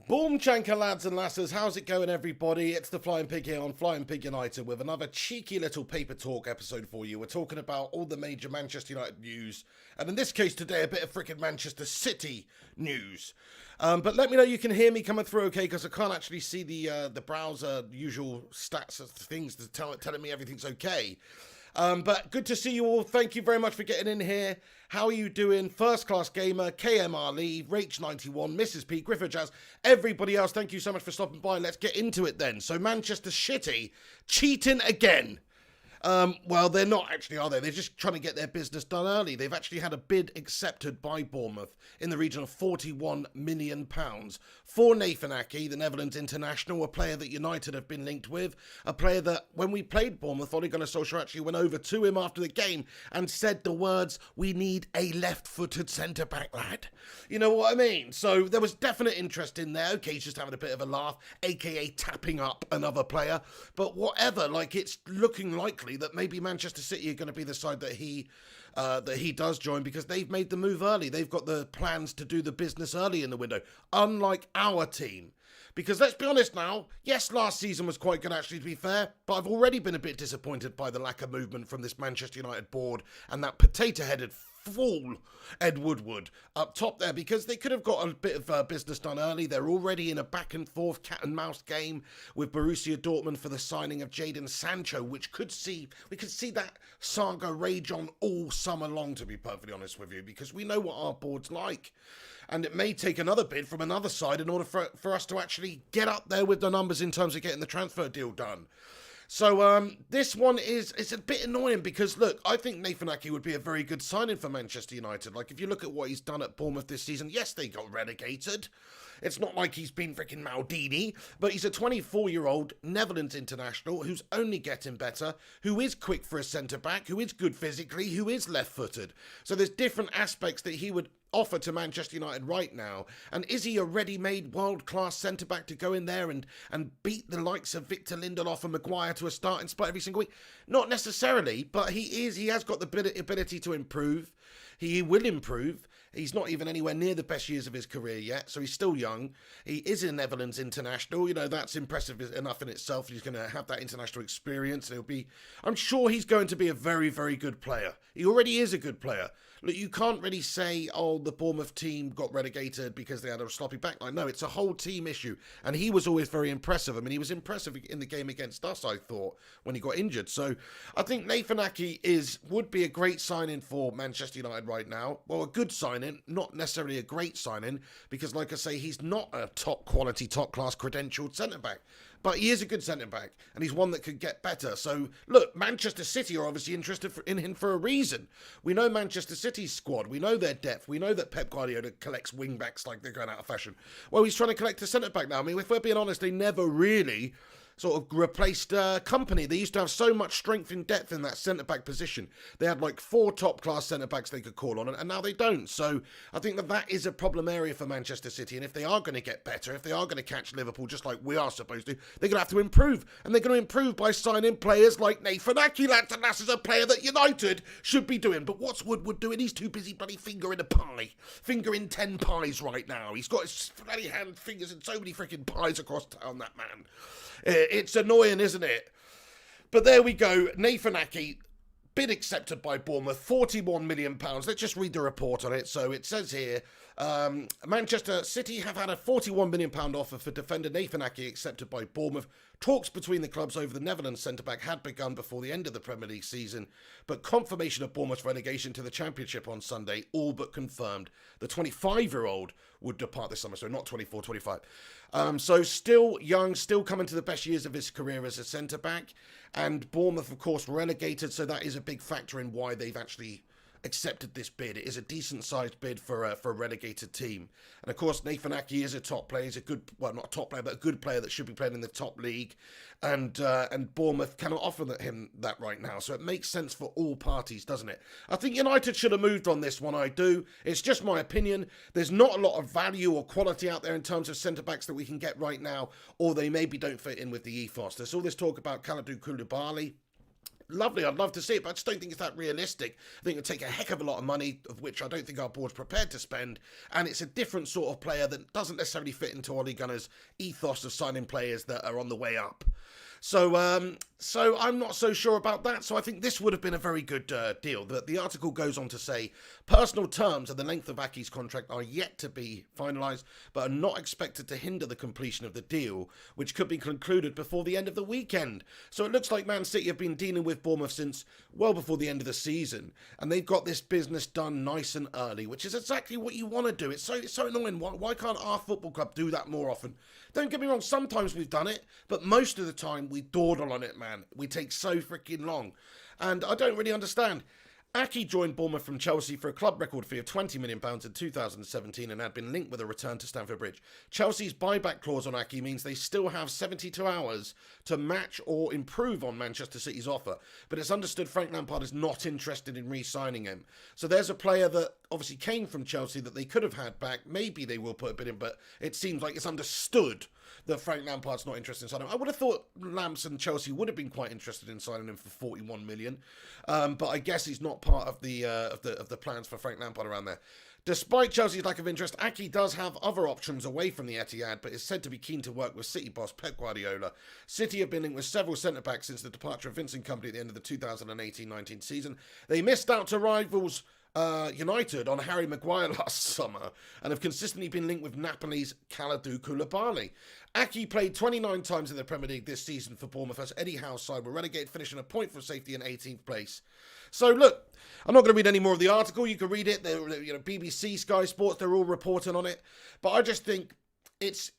Boom chanka lads and lasses, how's it going everybody? It's the Flying Pig here on Flying Pig United with another cheeky little paper talk episode for you. We're talking about all the major Manchester United news, and in this case today a bit of freaking Manchester City news. But let me know you can hear me coming through okay, because I can't actually see the browser usual stats of things telling me everything's okay. But good to see you all. Thank you very much for getting in here. How are you doing? First Class Gamer, KMR Lee, Rach91, Mrs. P, Griffith Jazz, everybody else, thank you so much for stopping by. Let's get into it then. So Manchester City cheating again. Well, they're not actually, are they? They're just trying to get their business done early. They've actually had a bid accepted by Bournemouth in the region of £41 million for Nathan Ake, the Netherlands international, a player that United have been linked with, a player that, when we played Bournemouth, Ole Gunnar Solskjaer actually went over to him after the game and said the words, "We need a left-footed centre-back, lad." You know what I mean? So there was definite interest in there. Okay, he's just having a bit of a laugh, aka tapping up another player. But whatever, like, it's looking likely that maybe Manchester City are going to be the side that he does join, because they've made the move early. They've got the plans to do the business early in the window, unlike our team. Because let's be honest now, yes, last season was quite good actually, to be fair, but I've already been a bit disappointed by the lack of movement from this Manchester United board and that potato-headed fool Ed Woodward up top there, because they could have got a bit of business done early. They're already in a back and forth cat and mouse game with Borussia Dortmund for the signing of Jadon Sancho, which we could see that saga rage on all summer long, to be perfectly honest with you, because we know what our board's like. And it may take another bid from another side in order for us to actually get up there with the numbers in terms of getting the transfer deal done. So this one it's a bit annoying because, look, I think Nathan Ake would be a very good signing for Manchester United. Like, if you look at what he's done at Bournemouth this season, yes, they got relegated. It's not like he's been freaking Maldini, but he's a 24-year-old Netherlands international who's only getting better, who is quick for a centre-back, who is good physically, who is left-footed. So there's different aspects that he would offer to Manchester United right now. And is he a ready-made world-class centre-back to go in there and beat the likes of Victor Lindelof and Maguire to a starting spot every single week? Not necessarily, but he has got the ability to improve. He will improve. He's not even anywhere near the best years of his career yet, so he's still young. He is a Netherlands international. You know, that's impressive enough in itself. He's going to have that international experience. And I'm sure he's going to be a very, very good player. He already is a good player. Look, you can't really say, oh, the Bournemouth team got relegated because they had a sloppy backline. No, it's a whole team issue. And he was always very impressive. I mean, he was impressive in the game against us, I thought, when he got injured. So I think Nathan Ake would be a great signing for Manchester United right now. Well, a good signing, not necessarily a great signing, because, like I say, he's not a top quality, top class credentialed centre-back. But he is a good centre-back, and he's one that could get better. So, look, Manchester City are obviously interested in him for a reason. We know Manchester City's squad. We know their depth. We know that Pep Guardiola collects wing-backs like they're going out of fashion. Well, he's trying to collect a centre-back now. I mean, if we're being honest, they never really sort of replaced Company. They used to have so much strength and depth in that centre-back position. They had like 4 top-class centre-backs they could call on, and now they don't. So I think that is a problem area for Manchester City, and if they are going to get better, if they are going to catch Liverpool just like we are supposed to, they're going to have to improve. And they're going to improve by signing players like Nathan Ake, lads, and that's a player that United should be doing. But what's Woodward doing? He's too busy bloody fingering a pie. Fingering 10 pies right now. He's got his bloody hand fingers in so many freaking pies across town, that man. It's annoying, isn't it? But there we go. Nathan Ake, bid accepted by Bournemouth, £41 million. Let's just read the report on it. So it says here, Manchester City have had a £41 million offer for defender Nathan Ake accepted by Bournemouth. Talks between the clubs over the Netherlands centre-back had begun before the end of the Premier League season, but confirmation of Bournemouth's relegation to the Championship on Sunday all but confirmed. The 25-year-old would depart this summer, so not 24, 25. So still young, still coming to the best years of his career as a centre-back, and Bournemouth, of course, relegated, so that is a big factor in why they've actually accepted this bid. It is a decent-sized bid for a relegated team. And, of course, Nathan Ake is a top player. He's a good, well, not a top player, but a good player that should be playing in the top league. And Bournemouth cannot offer him that right now. So it makes sense for all parties, doesn't it? I think United should have moved on this one, I do. It's just my opinion. There's not a lot of value or quality out there in terms of centre-backs that we can get right now, or they maybe don't fit in with the ethos. There's all this talk about Kalidou Koulibaly. lovely. I'd love to see it, but I just don't think it's that realistic. I think it would take a heck of a lot of money, of which I don't think our board's prepared to spend. And it's a different sort of player that doesn't necessarily fit into Ole Gunnar's ethos of signing players that are on the way up. So I'm not so sure about that. So I think this would have been a very good deal. The article goes on to say, personal terms and the length of Aké's contract are yet to be finalised, but are not expected to hinder the completion of the deal, which could be concluded before the end of the weekend. So it looks like Man City have been dealing with Bournemouth since well before the end of the season, and they've got this business done nice and early, which is exactly what you want to do. It's so annoying. Why can't our football club do that more often? Don't get me wrong, sometimes we've done it, but most of the time we dawdle on it, man. We take so freaking long. And I don't really understand. Aké joined Bournemouth from Chelsea for a club record fee of £20 million in 2017 and had been linked with a return to Stamford Bridge. Chelsea's buyback clause on Aké means they still have 72 hours to match or improve on Manchester City's offer. But it's understood Frank Lampard is not interested in re-signing him. So there's a player that obviously came from Chelsea that they could have had back. Maybe they will put a bid in, but it seems like it's understood that Frank Lampard's not interested in signing him. I would have thought Lamps and Chelsea would have been quite interested in signing him for 41 million, but I guess he's not part of the plans for Frank Lampard around there. Despite Chelsea's lack of interest, Aké does have other options away from the Etihad, but is said to be keen to work with City boss Pep Guardiola. City have been linked with several centre-backs since the departure of Vincent Kompany at the end of the 2018-19 season. They missed out to rivals United on Harry Maguire last summer and have consistently been linked with Napoli's Kalidou Koulibaly. Aké played 29 times in the Premier League this season for Bournemouth as Eddie Howe's side were relegated, finishing a point from safety in 18th place. So look, I'm not going to read any more of the article. You can read it. BBC, Sky Sports, they're all reporting on it. But I just think it's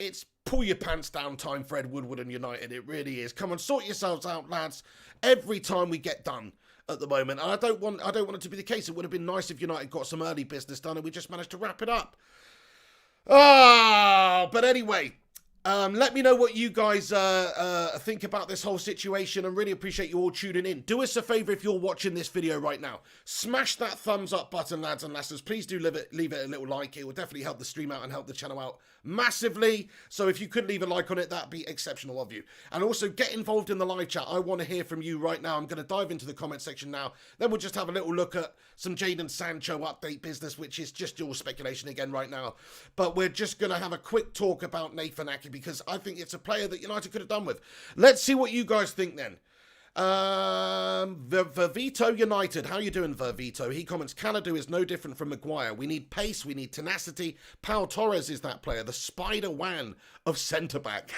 pull your pants down time for Ed Woodward and United. It really is. Come on, sort yourselves out, lads. Every time we get done at the moment, and I don't want it to be the case. It would have been nice if United got some early business done and we just managed to wrap it up. But anyway, let me know what you guys think about this whole situation. I really appreciate you all tuning in. Do us a favour if you're watching this video right now. Smash that thumbs up button, lads and lasses. Please do leave it a little like. It will definitely help the stream out and help the channel out massively. So if you could leave a like on it, that'd be exceptional of you. And also get involved in the live chat. I want to hear from you right now. I'm going to dive into the comment section now. Then we'll just have a little look at some Jadon Sancho update business, which is just your speculation again right now. But we're just going to have a quick talk about Nathan Aké because I think it's a player that United could have done with. Let's see what you guys think then. Vervito United. How you doing, Vervito? He comments, Kalidou is no different from Maguire. We need pace, we need tenacity. Pau Torres is that player, the Spider-Wan of centre-back.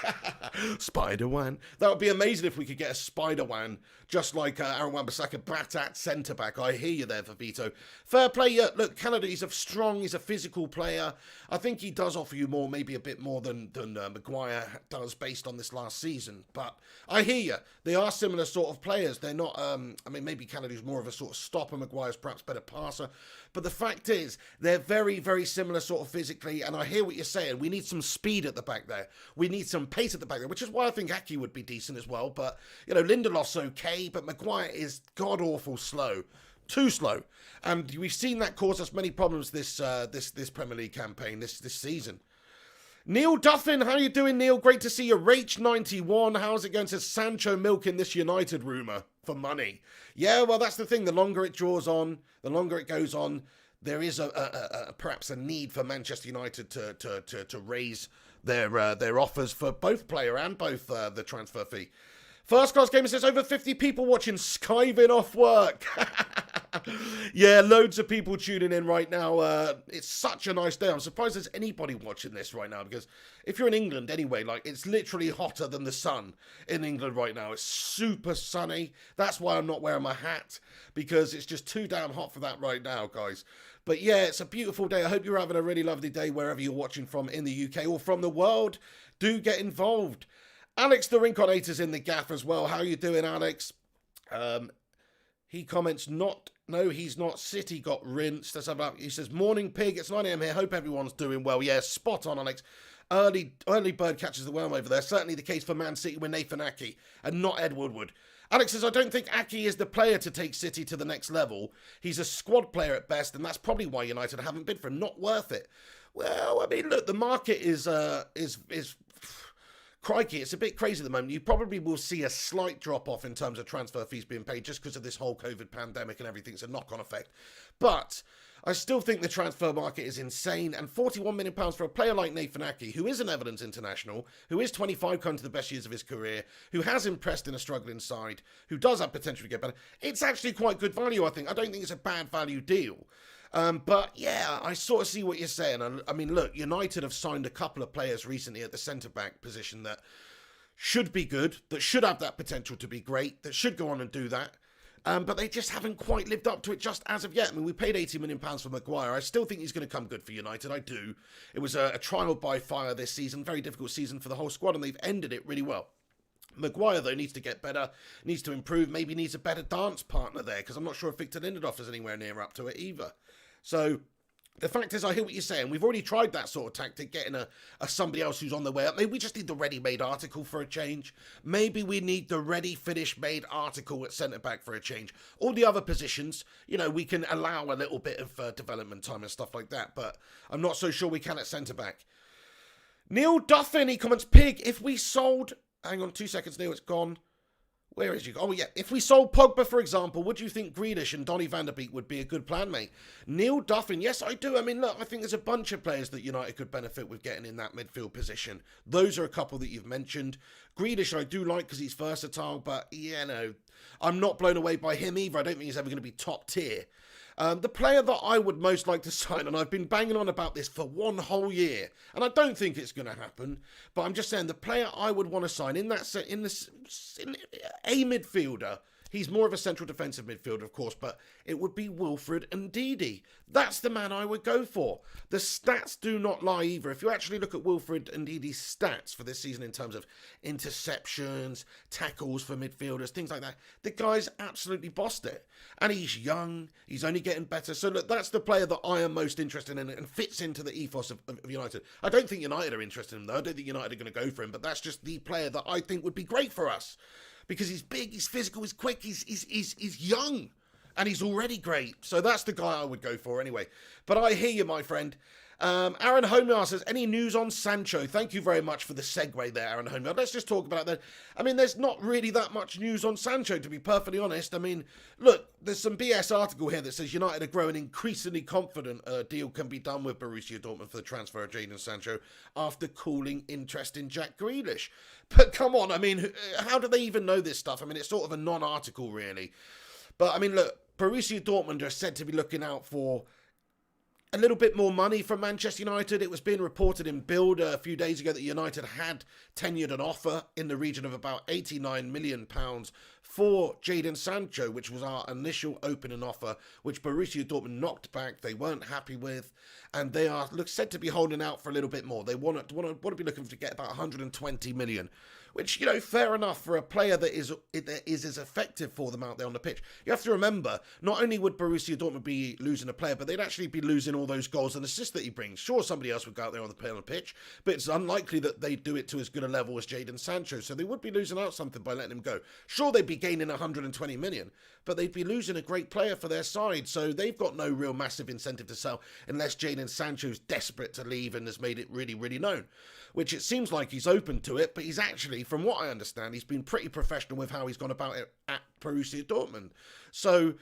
Spider-Wan. That would be amazing if we could get a Spider-Wan, just like Aaron Wan-Bissaka, bat at centre-back. I hear you there, Vervito. Fair play. Look, Kalidou, he's a physical player. I think he does offer you more, maybe a bit more than Maguire does based on this last season. But I hear you. They are similar sort of players. They're not, I mean, maybe Kalidou's more of a sort of stopper, Maguire's perhaps better passer. But the fact is, they're very, very similar sort of physically, and I hear what you're saying. We need some speed at the back there. We need some pace at the back there, which is why I think Aké would be decent as well. But, you know, Lindelof's okay, but Maguire is god-awful slow. Too slow. And we've seen that cause us many problems this Premier League campaign, this season. Neil Duffin, how you doing, Neil? Great to see you. Rach91, how's it going? Says Sancho milking this United rumour for money. Yeah, well, that's the thing. The longer it draws on, the longer it goes on, there is perhaps a need for Manchester United to raise their offers for both player and both the transfer fee. First Class Gamer says over 50 people watching, skiving off work. Yeah, loads of people tuning in right now. It's such a nice day. I'm surprised there's anybody watching this right now because if you're in England anyway, like it's literally hotter than the sun in England right now. It's super sunny. That's why I'm not wearing my hat because it's just too damn hot for that right now, guys. But yeah, it's a beautiful day. I hope you're having a really lovely day wherever you're watching from in the UK or from the world. Do get involved. Alex the Rinconator's in the gaff as well. How you doing, Alex? He comments, no, he's not. City got rinsed. He says, morning, pig. It's 9 a.m. here. Hope everyone's doing well. Yeah, spot on, Alex. Early bird catches the worm over there. Certainly the case for Man City with Nathan Aké and not Ed Woodward. Alex says, I don't think Aké is the player to take City to the next level. He's a squad player at best, and that's probably why United haven't bid for him. Not worth it. Well, I mean, look, the market is crikey, it's a bit crazy at the moment. You probably will see a slight drop-off in terms of transfer fees being paid just because of this whole COVID pandemic and everything. It's a knock-on effect. But I still think the transfer market is insane, and £41 million for a player like Nathan Ake, who is an Everton's international, who is 25 coming to the best years of his career, who has impressed in a struggling side, who does have potential to get better. It's actually quite good value, I think. I don't think it's a bad value deal. But yeah, I sort of see what you're saying. I mean, look, United have signed a couple of players recently at the centre-back position that should be good, that should have that potential to be great, that should go on and do that. But they just haven't quite lived up to it just as of yet. I mean, we paid £80 million for Maguire. I still think he's going to come good for United. I do. It was a trial by fire this season. Very difficult season for the whole squad, and they've ended it really well. Maguire, though, needs to get better, needs to improve, maybe needs a better dance partner there, because I'm not sure if Victor Lindelof is anywhere near up to it either. So the fact is, I hear what you're saying. We've already tried that sort of tactic, getting a somebody else who's on the way up. Maybe we just need the ready-made article for a change. Maybe we need the ready, finished-made article at centre-back for a change. All the other positions, you know, we can allow a little bit of development time and stuff like that, but I'm not so sure we can at centre-back. Neil Duffin, he comments, Pig, if we sold... Hang on 2 seconds, Neil, it's gone. Where is you? Oh, yeah. If we sold Pogba, for example, would you think Grealish and Donny van der Beek would be a good plan, mate? Neil Duffin, yes, I do. I mean, look, I think there's a bunch of players that United could benefit with getting in that midfield position. Those are a couple that you've mentioned. Grealish, I do like because he's versatile, but, yeah, no, I'm not blown away by him either. I don't think he's ever going to be top tier. The player that I would most like to sign, and I've been banging on about this for one whole year, and I don't think it's going to happen, but I'm just saying the player I would want to sign in a midfielder. He's more of a central defensive midfielder, of course, but it would be Wilfred Ndidi. That's the man I would go for. The stats do not lie either. If you actually look at Wilfred Ndidi's stats for this season in terms of interceptions, tackles for midfielders, things like that, the guy's absolutely bossed it. And he's young. He's only getting better. So look, that's the player that I am most interested in and fits into the ethos of United. I don't think United are interested in him, though. I don't think United are going to go for him, but that's just the player that I think would be great for us. Because he's big, he's physical, he's quick, he's young, and he's already great. So that's the guy I would go for anyway. But I hear you, my friend. Aaron Homer says, any news on Sancho? Thank you very much for the segue there, Aaron Homer. Let's just talk about that. I mean, there's not really that much news on Sancho, to be perfectly honest. I mean, look, there's some BS article here that says United are growing increasingly confident a deal can be done with Borussia Dortmund for the transfer of Jadon Sancho after cooling interest in Jack Grealish. But come on, I mean, how do they even know this stuff? I mean, it's sort of a non-article, really. But, I mean, look, Borussia Dortmund are said to be looking out for a little bit more money from Manchester United. It was being reported in Bild a few days ago that United had tendered an offer in the region of about £89 million for Jadon Sancho, which was our initial opening offer, which Borussia Dortmund knocked back. They weren't happy with, and they are said to be holding out for a little bit more. They want to be looking to get about 120 million, which, you know, fair enough for a player that is as effective for them out there on the pitch. You have to remember, not only would Borussia Dortmund be losing a player, but they'd actually be losing all those goals and assists that he brings. Sure, somebody else would go out there on the pitch, but it's unlikely that they'd do it to as good a level as Jadon Sancho, so they would be losing out something by letting him go. Sure, they'd be gaining 120 million, but they'd be losing a great player for their side, so they've got no real massive incentive to sell unless Jadon Sancho's desperate to leave and has made it really, really known, which it seems like he's open to it, but he's actually, from what I understand, he's been pretty professional with how he's gone about it at Borussia Dortmund. So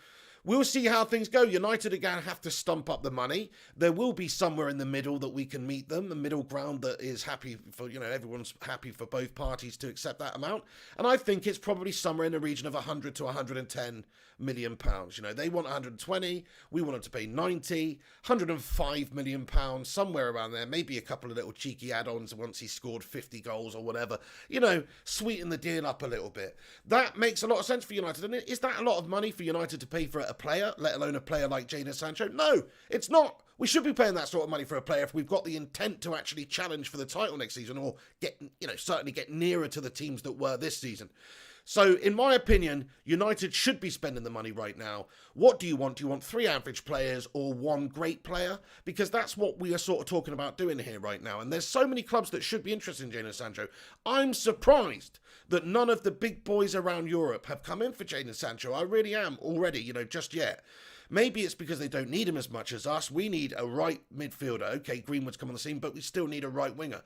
we'll see how things go. United are going to have to stump up the money. There will be somewhere in the middle that we can meet them, the middle ground that is happy for, you know, everyone's happy for both parties to accept that amount. And I think it's probably somewhere in the region of 100 to 110 million pounds. You know, they want 120, we wanted to pay 90, 105 million pounds, somewhere around there. Maybe a couple of little cheeky add-ons once he scored 50 goals or whatever. You know, sweeten the deal up a little bit. That makes a lot of sense for United. And is that a lot of money for United to pay for a player, let alone a player like Jadon Sancho? No, it's not. We should be paying that sort of money for a player if we've got the intent to actually challenge for the title next season, or get, you know, certainly get nearer to the teams that were this season. So, in my opinion, United should be spending the money right now. What do you want? Do you want 3 average players or 1 great player? Because that's what we are sort of talking about doing here right now. And there's so many clubs that should be interested in Jadon Sancho. I'm surprised that none of the big boys around Europe have come in for Jadon Sancho. I really am already, you know, just yet. Maybe it's because they don't need him as much as us. We need a right midfielder. Okay, Greenwood's come on the scene, but we still need a right winger.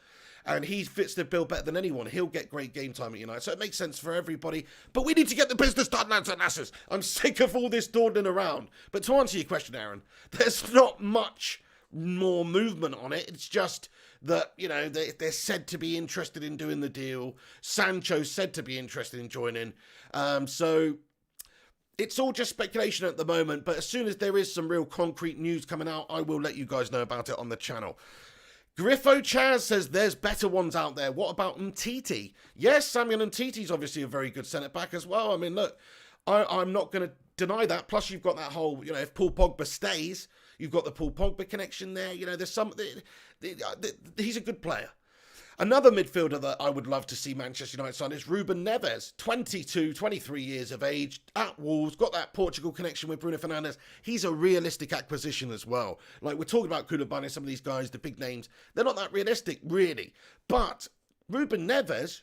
And he fits the bill better than anyone. He'll get great game time at United. So it makes sense for everybody. But we need to get the business done, lads and lasses. I'm sick of all this dawdling around. But to answer your question, Aaron, there's not much more movement on it. It's just that, you know, they're said to be interested in doing the deal. Sancho's said to be interested in joining. So it's all just speculation at the moment. But as soon as there is some real concrete news coming out, I will let you guys know about it on the channel. Griffo Chaz says there's better ones out there. What about Umtiti? Yes, Samuel Umtiti's obviously a very good centre-back as well. I mean, look, I'm not going to deny that. Plus, you've got that whole, you know, if Paul Pogba stays, you've got the Paul Pogba connection there. You know, there's some... he's a good player. Another midfielder that I would love to see Manchester United sign is Ruben Neves, 22, 23 years of age, at Wolves, got that Portugal connection with Bruno Fernandes. He's a realistic acquisition as well. Like, we're talking about Koulibaly, some of these guys, the big names, they're not that realistic, really. But Ruben Neves,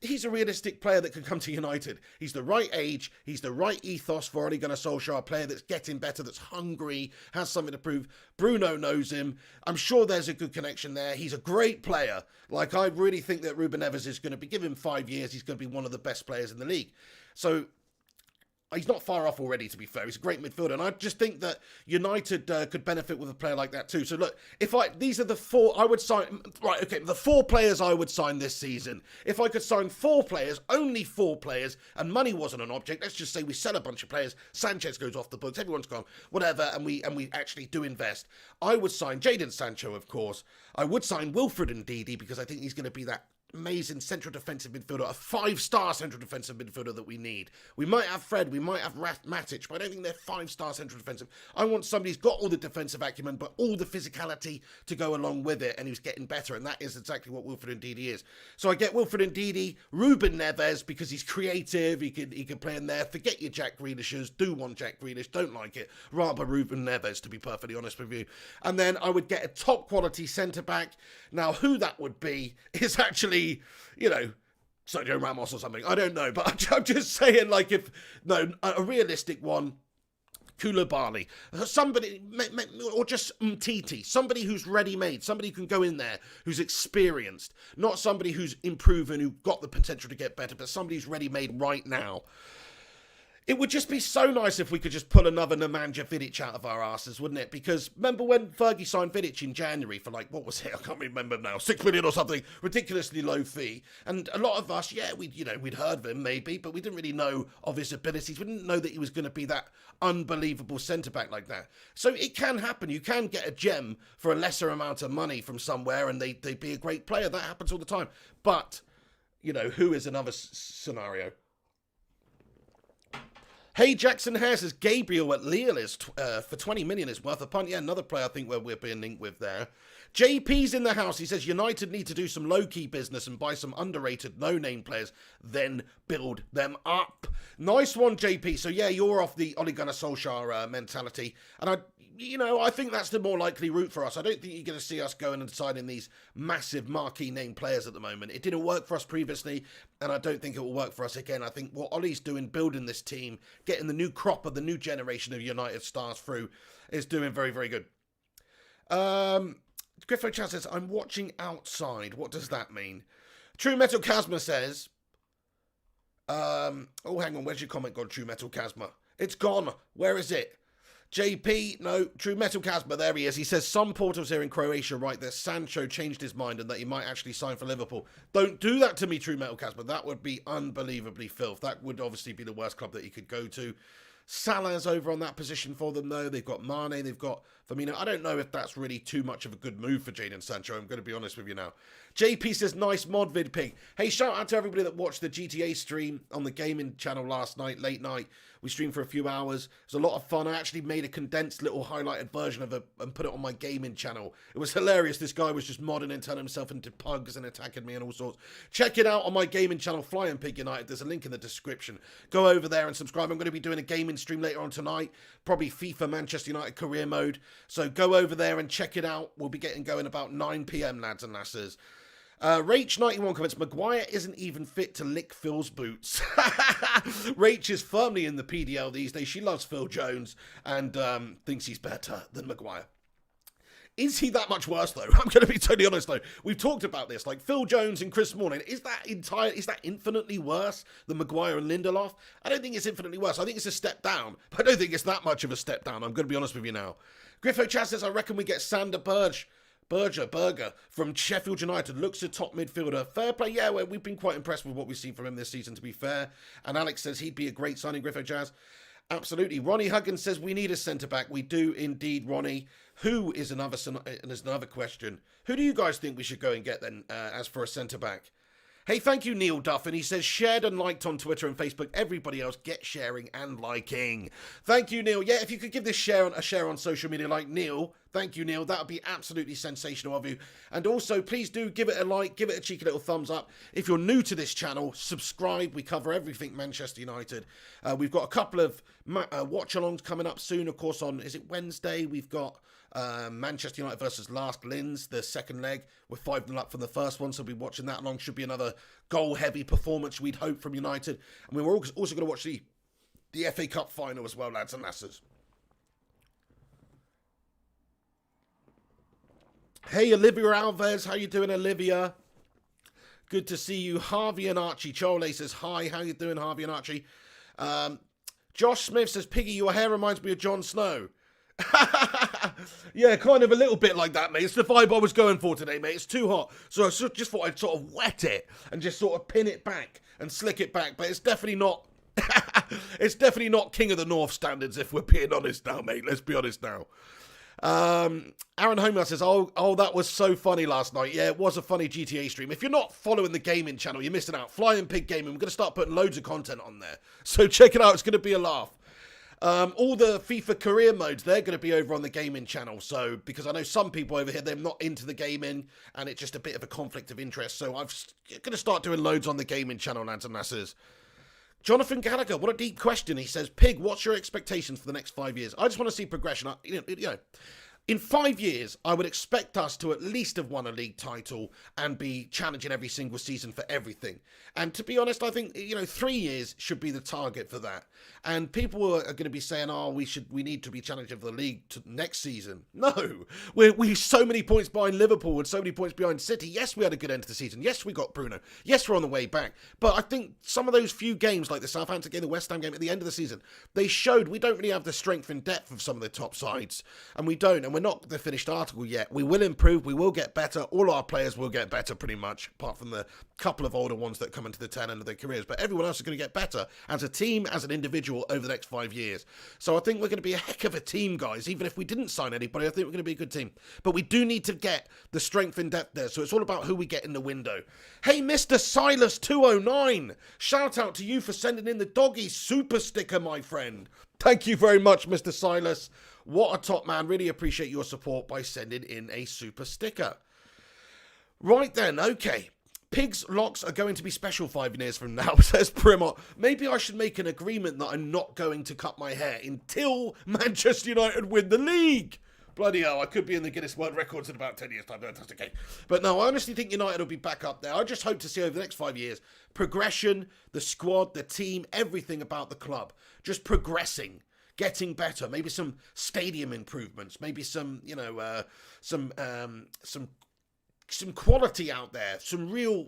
he's a realistic player that can come to United. He's the right age. He's the right ethos for Ole Gunnar Solskjaer, a player that's getting better, that's hungry, has something to prove. Bruno knows him. I'm sure there's a good connection there. He's a great player. Like, I really think that Ruben Neves is going to be, give him 5 years, he's going to be one of the best players in the league. So he's not far off already, to be fair. He's a great midfielder. And I just think that United could benefit with a player like that too. So look, these are the four I would sign. Right, okay, the 4 players I would sign this season. If I could sign 4 players, only 4 players, and money wasn't an object, let's just say we sell a bunch of players, Sanchez goes off the books, everyone's gone, whatever, and we actually do invest. I would sign Jadon Sancho, of course. I would sign Wilfred Ndidi because I think he's going to be that amazing central defensive midfielder, a 5-star central defensive midfielder that we need. We might have Fred, we might have Matic, but I don't think they're 5-star central defensive. I want somebody who's got all the defensive acumen, but all the physicality to go along with it, and who's getting better, and that is exactly what Wilfred Ndidi is. So I get Wilfred Ndidi, Ruben Neves, because he's creative, he can play in there. Forget your Jack Grealishes, do want Jack Grealish, don't like it. Rather Ruben Neves, to be perfectly honest with you. And then I would get a top quality centre-back. Now, who that would be is actually, you know, Sergio Ramos or something. I don't know, but I'm just saying, like, a realistic one, Koulibaly, somebody, or just Umtiti, somebody who's ready-made, somebody who can go in there, who's experienced, not somebody who's improving, who got the potential to get better, but somebody who's ready-made right now. It would just be so nice if we could just pull another Nemanja Vidic out of our asses, wouldn't it? Because remember when Fergie signed Vidic in January for, like, what was it? I can't remember now. 6 million or something. Ridiculously low fee. And a lot of us, yeah, we'd heard of him maybe, but we didn't really know of his abilities. We didn't know that he was going to be that unbelievable centre-back like that. So it can happen. You can get a gem for a lesser amount of money from somewhere and they'd be a great player. That happens all the time. But, you know, who is another scenario? Hey, Jackson Hare says Gabriel at Lille is for 20 million is worth a punt. Yeah, another player I think where we're being linked with there. JP's in the house. He says United need to do some low-key business and buy some underrated no-name players, then build them up. Nice one, JP. So yeah, you're off the Ole Gunnar Solskjaer mentality. And I think that's the more likely route for us. I don't think you're going to see us going and signing these massive marquee name players at the moment. It didn't work for us previously, and I don't think it will work for us again. I think what Ole's doing, building this team, getting the new crop of the new generation of United stars through, is doing very, very good. Griffo Chan says, I'm watching outside. What does that mean? True Metal Chasma says, hang on, where's your comment gone, True Metal Chasma? It's gone. Where is it? JP, no, True Metal Casper, there he is. He says, some portals here in Croatia write that Sancho changed his mind and that he might actually sign for Liverpool. Don't do that to me, True Metal Casper. That would be unbelievably filth. That would obviously be the worst club that he could go to. Salah's over on that position for them, though. They've got Mane, they've got Firmino. I don't know if that's really too much of a good move for Jadon Sancho. I'm going to be honest with you now. JP says, nice mod vid pig. Hey, shout out to everybody that watched the GTA stream on the gaming channel last night, late night. We streamed for a few hours. It was a lot of fun. I actually made a condensed little highlighted version of it and put it on my gaming channel. It was hilarious. This guy was just modding and turning himself into pugs and attacking me and all sorts. Check it out on my gaming channel, Flying Pig United. There's a link in the description. Go over there and subscribe. I'm going to be doing a gaming stream later on tonight. Probably FIFA Manchester United career mode. So go over there and check it out. We'll be getting going about 9 PM, lads and lasses. Rach91 comments, Maguire isn't even fit to lick Phil's boots. Rach is firmly in the PDL these days. She loves Phil Jones and thinks he's better than Maguire. Is he that much worse, though? I'm going to be totally honest, though. We've talked about this. Like, Phil Jones and Chris Smalling, is that infinitely worse than Maguire and Lindelof? I don't think it's infinitely worse. I think it's a step down, but I don't think it's that much of a step down. I'm going to be honest with you now. Griffo Chaz says, I reckon we get Sander Berger from Sheffield United. Looks a top midfielder. Fair play. Yeah, we've been quite impressed with what we've seen from him this season, to be fair. And Alex says he'd be a great signing, Griffo Chaz. Absolutely. Ronnie Huggins says we need a centre-back. We do indeed, Ronnie. Who is another question. Who do you guys think we should go and get then as for a centre-back? Hey, thank you, Neil Duffin. He says, shared and liked on Twitter and Facebook. Everybody else, get sharing and liking. Thank you, Neil. Yeah, if you could give this a share on social media like Neil. Thank you, Neil. That would be absolutely sensational of you. And also, please do give it a like, give it a cheeky little thumbs up. If you're new to this channel, subscribe. We cover everything Manchester United. We've got a couple of watch-alongs coming up soon. Of course, on, is it Wednesday? We've got Manchester United versus Last Linz, the second leg. We're 5-0 up from the first one, so we'll be watching that along. Should be another goal-heavy performance, we'd hope, from United. And we're also going to watch the FA Cup final as well, lads and lasses. Hey, Olivia Alves. How you doing, Olivia? Good to see you. Harvey and Archie. Chole says, hi. How you doing, Harvey and Archie? Josh Smith says, Piggy, your hair reminds me of Jon Snow. Yeah, kind of a little bit like that, mate. It's the vibe I was going for today, mate. It's too hot. So I just thought I'd sort of wet it and just sort of pin it back and slick it back. But it's definitely not... it's definitely not King of the North standards, if we're being honest now, mate. Let's be honest now. Aaron Homer says, oh, that was so funny last night. Yeah, it was a funny GTA stream. If you're not following the gaming channel, you're missing out. Flying Pig Gaming, we're going to start putting loads of content on there. So check it out. It's going to be a laugh. All the FIFA career modes, they're going to be over on the gaming channel. So, because I know some people over here, they're not into the gaming, and it's just a bit of a conflict of interest. So I'm going to start doing loads on the gaming channel, lads and lasses. Jonathan Gallagher, what a deep question. He says, Pig, what's your expectations for the next 5 years? I just want to see progression. In 5 years, I would expect us to at least have won a league title and be challenging every single season for everything. And to be honest, I think, 3 years should be the target for that. And people are going to be saying, we need to be challenging for the league next season. No, we're so many points behind Liverpool and so many points behind City. Yes, we had a good end to the season. Yes, we got Bruno. Yes, we're on the way back. But I think some of those few games, like the Southampton game, the West Ham game at the end of the season, they showed we don't really have the strength and depth of some of the top sides. And we don't. And we're not the finished article yet. We will improve. We will get better. All our players will get better pretty much, apart from the couple of older ones that come into the tail end of their careers. But everyone else is going to get better as a team, as an individual over the next 5 years. So I think we're going to be a heck of a team, guys. Even if we didn't sign anybody, I think we're going to be a good team. But we do need to get the strength and depth there. So it's all about who we get in the window. Hey, Mr. Silas 209. Shout out to you for sending in the doggy super sticker, my friend. Thank you very much, Mr. Silas. What a top man. Really appreciate your support by sending in a super sticker. Right then, okay. Pigs locks are going to be special 5 years from now, says Primot. Maybe I should make an agreement that I'm not going to cut my hair until Manchester United win the league. Bloody hell, I could be in the Guinness World Records in about 10 years' time. No, that's okay. But no, I honestly think United will be back up there. I just hope to see over the next 5 years progression, the squad, the team, everything about the club. Just progressing. Getting better, maybe some stadium improvements, maybe some quality out there, some real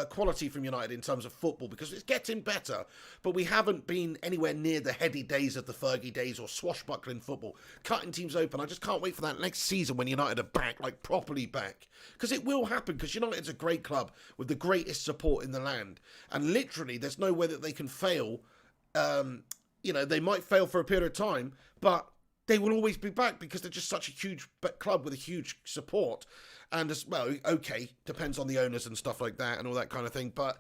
quality from United in terms of football, because it's getting better, but we haven't been anywhere near the heady days of the Fergie days or swashbuckling football, cutting teams open. I just can't wait for that next season when United are back, like properly back, because it will happen, because United's a great club with the greatest support in the land, and literally there's no way that they can fail. They might fail for a period of time, but they will always be back because they're just such a huge club with a huge support. And as well, okay, depends on the owners and stuff like that and all that kind of thing. But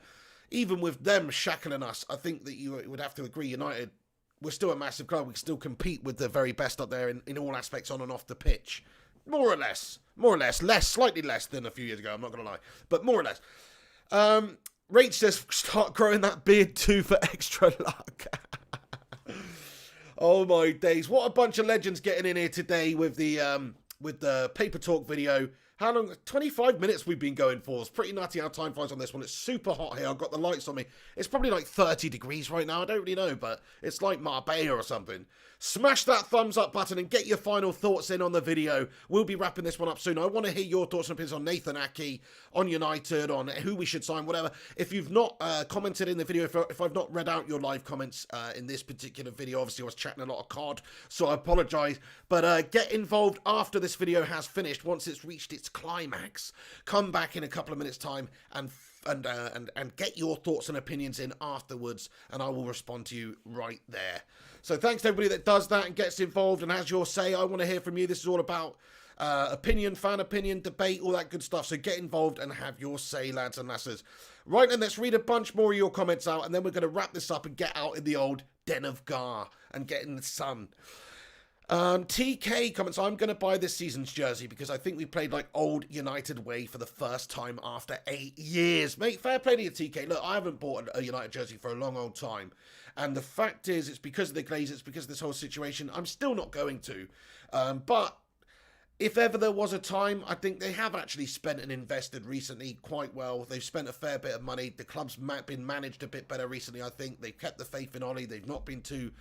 even with them shackling us, I think that you would have to agree, United, we're still a massive club. We can still compete with the very best up there in all aspects on and off the pitch. More or less, slightly less than a few years ago, I'm not going to lie. But more or less. Rach says, start growing that beard too for extra luck. Oh my days. What a bunch of legends getting in here today with the Paper Talk video. How long? 25 minutes we've been going for. It's pretty nutty how time flies on this one. It's super hot here. I've got the lights on me. It's probably like 30 degrees right now. I don't really know, but it's like Marbella or something. Smash that thumbs up button and get your final thoughts in on the video. We'll be wrapping this one up soon. I want to hear your thoughts and opinions on Nathan Ake, on United, on who we should sign, whatever. If you've not commented in the video, if I've not read out your live comments in this particular video, obviously I was chatting a lot of COD, so I apologise. But get involved after this video has finished, once it's reached its climax. Come back in a couple of minutes' time and get your thoughts and opinions in afterwards, and I will respond to you right there. So thanks to everybody that does that and gets involved and has your say. I want to hear from you. This is all about opinion, fan opinion, debate, all that good stuff. So get involved and have your say, lads and lasses. Right, and let's read a bunch more of your comments out, and then we're going to wrap this up and get out in the old den of Gar and get in the sun. TK comments, I'm going to buy this season's jersey because I think we played like old United way for the first time after 8 years. Mate, fair play to you, TK. Look, I haven't bought a United jersey for a long old time. And the fact is, it's because of the Glazers, it's because of this whole situation. I'm still not going to. But if ever there was a time, I think they have actually spent and invested recently quite well. They've spent a fair bit of money. The club's been managed a bit better recently, I think. They've kept the faith in Ollie. They've not been too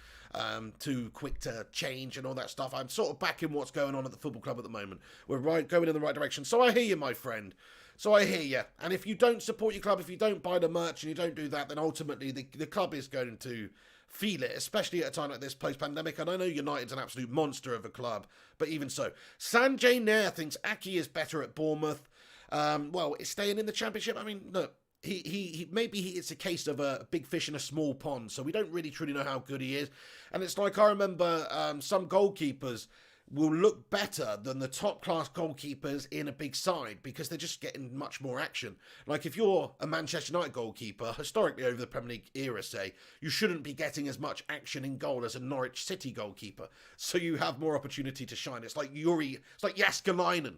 quick to change and all that stuff. I'm sort of backing what's going on at the football club at the moment. We're going in the right direction. So I hear you, my friend. So I hear you. And if you don't support your club, if you don't buy the merch and you don't do that, then ultimately the club is going to feel it, especially at a time like this post-pandemic. And I know United's an absolute monster of a club, but even so. Sanjay Nair thinks Ake is better at Bournemouth. Well, it's staying in the Championship. I mean, look, it's a case of a big fish in a small pond, so we don't really truly know how good he is. And it's like, I remember some goalkeepers will look better than the top-class goalkeepers in a big side because they're just getting much more action. Like, if you're a Manchester United goalkeeper, historically over the Premier League era, say, you shouldn't be getting as much action in goal as a Norwich City goalkeeper. So you have more opportunity to shine. It's like Jaskalainen.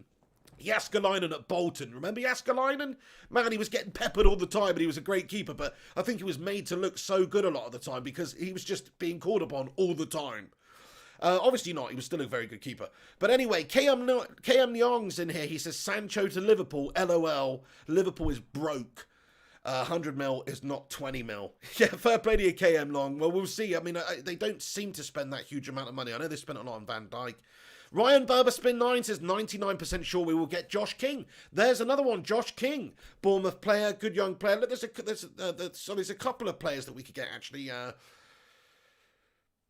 Jaskalainen at Bolton. Remember Jaskalainen? Man, he was getting peppered all the time, but he was a great keeper. But I think he was made to look so good a lot of the time because he was just being called upon all the time. Obviously not. He was still a very good keeper. But anyway, KM Nyong's in here. He says, Sancho to Liverpool. LOL. Liverpool is broke. 100 mil is not 20 mil. Yeah, fair play to you, KM Long. Well, we'll see. I mean, they don't seem to spend that huge amount of money. I know they spent a lot on Van Dijk. Ryan Berberspin9 says 99% sure we will get Josh King. There's another one, Josh King, Bournemouth player, good young player. Look, there's a couple of players that we could get actually.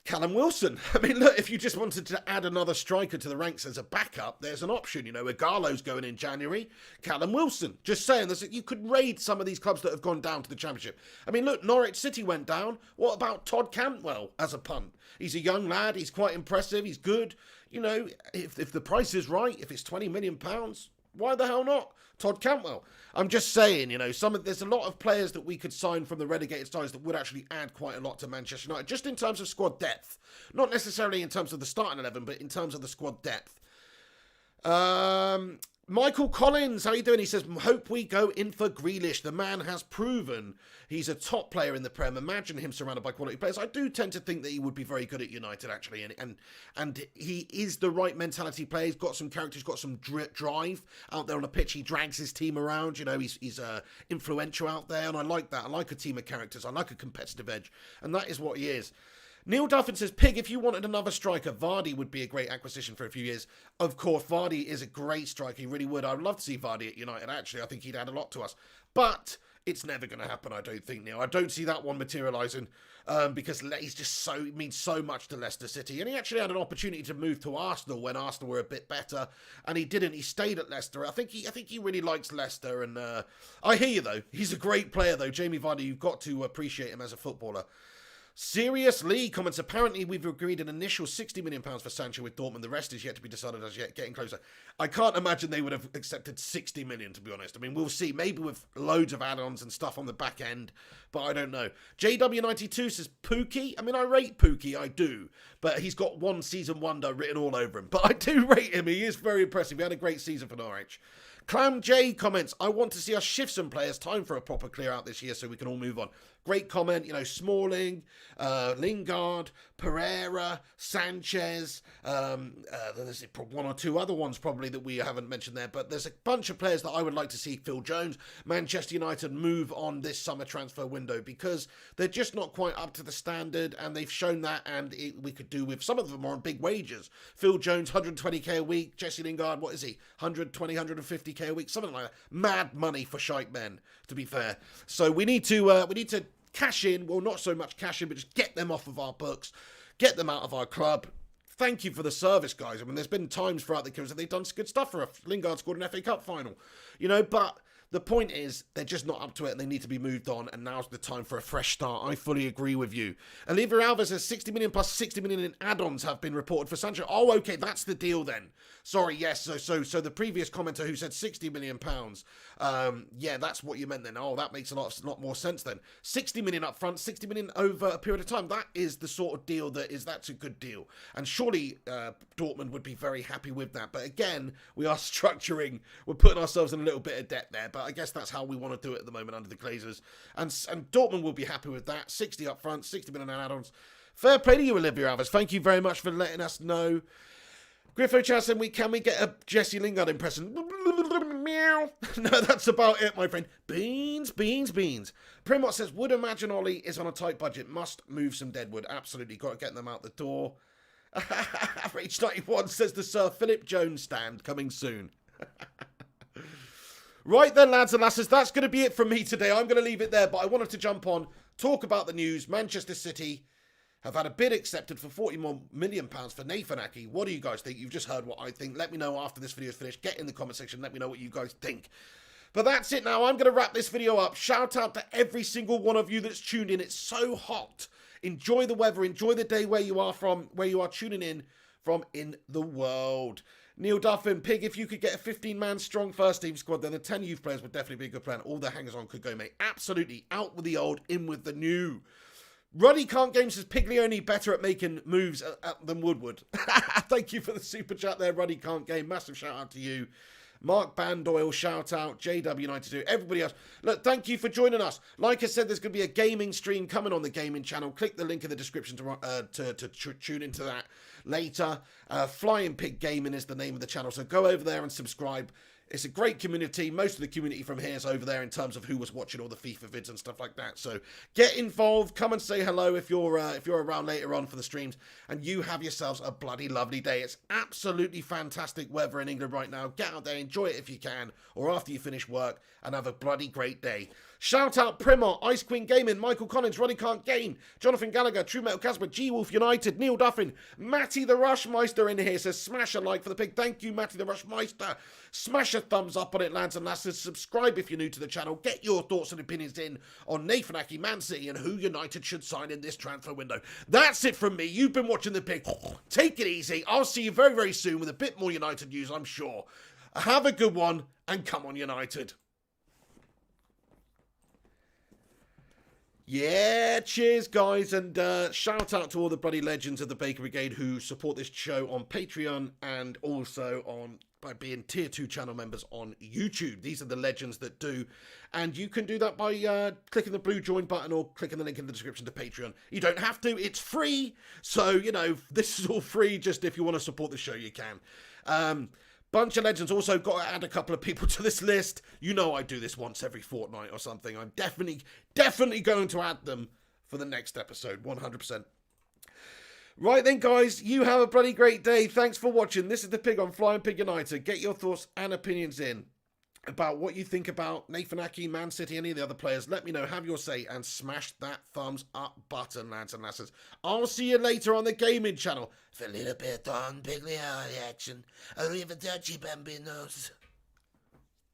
Callum Wilson. I mean, look, if you just wanted to add another striker to the ranks as a backup, there's an option. You know, Igalo's going in January. Callum Wilson. Just saying, you could raid some of these clubs that have gone down to the Championship. I mean, look, Norwich City went down. What about Todd Cantwell as a punt? He's a young lad. He's quite impressive. He's good. You know, if the price is right, if it's £20 million, why the hell not? Todd Cantwell. I'm just saying, you know, there's a lot of players that we could sign from the relegated sides that would actually add quite a lot to Manchester United, just in terms of squad depth. Not necessarily in terms of the starting 11, but in terms of the squad depth. Michael Collins, how you doing? He says, hope we go in for Grealish. The man has proven he's a top player in the Prem. Imagine him surrounded by quality players. I do tend to think that he would be very good at United, actually. And he is the right mentality player. He's got some character. He's got some drive out there on the pitch. He drags his team around. You know, he's influential out there. And I like that. I like a team of characters. I like a competitive edge. And that is what he is. Neil Duffin says, Pig, if you wanted another striker, Vardy would be a great acquisition for a few years. Of course, Vardy is a great striker. He really would. I'd love to see Vardy at United, actually. I think he'd add a lot to us. But it's never going to happen, I don't think, Neil. I don't see that one materialising because he's just means so much to Leicester City. And he actually had an opportunity to move to Arsenal when Arsenal were a bit better. And he didn't. He stayed at Leicester. I think he really likes Leicester. And I hear you, though. He's a great player, though. Jamie Vardy, you've got to appreciate him as a footballer. Serious Lee comments, apparently we've agreed an initial £60 million for Sancho with Dortmund. The rest is yet to be decided as yet, getting closer. I can't imagine they would have accepted 60 million, to be honest. I mean, we'll see. Maybe with loads of add-ons and stuff on the back end, but I don't know. JW92 says, Pookie? I mean, I rate Pookie, I do, but he's got one season wonder written all over him. But I do rate him. He is very impressive. He had a great season for Norwich. Clam J comments, I want to see us shift some players. Time for a proper clear out this year so we can all move on. great comment, Smalling, Lingard, Pereira, Sanchez, there's one or two other ones probably that we haven't mentioned there, but there's a bunch of players that I would like to see Phil Jones, Manchester United move on this summer transfer window, because they're just not quite up to the standard, and they've shown that, and we could do with some of them on big wages. Phil Jones, 120k a week, Jesse Lingard, what is he, 120, 150k a week, something like that. Mad money for shite men, to be fair. So we need to cash in, well, not so much cash in, but just get them off of our books, get them out of our club. Thank you for the service, guys. I mean, there's been times throughout the career that they've done good stuff for us. Lingard scored an FA Cup final, but the point is, they're just not up to it and they need to be moved on, and now's the time for a fresh start. I fully agree with you. Olivia Alves says 60 million plus 60 million in add-ons have been reported for Sancho. Oh, okay, that's the deal then. Sorry, yes, so the previous commenter who said 60 million pounds, yeah, that's what you meant then. Oh, that makes a lot more sense then. 60 million up front, 60 million over a period of time. That is the sort of deal that's a good deal. And surely Dortmund would be very happy with that. But again, we are structuring, we're putting ourselves in a little bit of debt there, but I guess that's how we want to do it at the moment under the Glazers. And Dortmund will be happy with that. 60 up front, 60 million in add-ons. Fair play to you, Olivia Alves. Thank you very much for letting us know. Griffo Chow said, can we get a Jesse Lingard impression? Meow. No, that's about it, my friend. Beans. Primot says, would imagine Ollie is on a tight budget. Must move some deadwood. Absolutely. Got to get them out the door. H91 says the Sir Philip Jones stand coming soon. Right then, lads and lasses, that's going to be it from me today. I'm going to leave it there, but I wanted to jump on, talk about the news. Manchester City have had a bid accepted for £41 million for Nathan Ake. What do you guys think? You've just heard what I think. Let me know after this video is finished. Get in the comment section. Let me know what you guys think. But that's it now. I'm going to wrap this video up. Shout out to every single one of you that's tuned in. It's so hot. Enjoy the weather. Enjoy the day where you are tuning in from in the world. Neil Duffin, Pig, if you could get a 15-man strong first team squad, then the 10 youth players would definitely be a good plan. All the hangers-on could go, mate. Absolutely. Out with the old, in with the new. Ruddy Can't Game says Piglioni better at making moves than Woodward. Thank you for the super chat there, Ruddy Can't Game. Massive shout out to you. Mark Bandoyle, shout out. JW92, everybody else. Look, thank you for joining us. Like I said, there's going to be a gaming stream coming on the gaming channel. Click the link in the description to tune into that later. Flying Pig Gaming is the name of the channel, so go over there and subscribe. It's a great community. Most of the community from here is over there in terms of who was watching all the FIFA vids and stuff like that. So get involved. Come and say hello if you're around later on for the streams. And you have yourselves a bloody lovely day. It's absolutely fantastic weather in England right now. Get out there, enjoy it if you can, or after you finish work, and have a bloody great day. Shout out Primar, Ice Queen Gaming, Michael Collins, Ronnie Can't Gain, Jonathan Gallagher, True Metal Casper, G-Wolf United, Neil Duffin, Matty the Rushmeister in here says smash a like for the pig. Thank you, Matty the Rushmeister. Smash a thumbs up on it, lads and lasses. Subscribe if you're new to the channel. Get your thoughts and opinions in on Nathan Ake, Man City, and who United should sign in this transfer window. That's it from me. You've been watching the pig. Take it easy. I'll see you very, very soon with a bit more United news, I'm sure. Have a good one, and come on, United. Yeah, cheers, guys, and shout out to all the bloody legends of the Baker Brigade who support this show on Patreon and also by being tier 2 channel members on YouTube. These are the legends that do, and you can do that by clicking the blue join button or clicking the link in the description to Patreon. You don't have to, it's free, so, this is all free. Just if you want to support the show, you can. Bunch of legends. Also got to add a couple of people to this list. I do this once every fortnight or something. I'm definitely going to add them for the next episode, 100%. Right then, guys, you have a bloody great day. Thanks for watching. This is the Pig on Flying Pig United. Get your thoughts and opinions in about what you think about Nathan Ake, Man City, any of the other players. Let me know, have your say, and smash that thumbs up button, lads and lasses. I'll see you later on the gaming channel for a little bit on Piglioni action. Arrivederci, bambinos.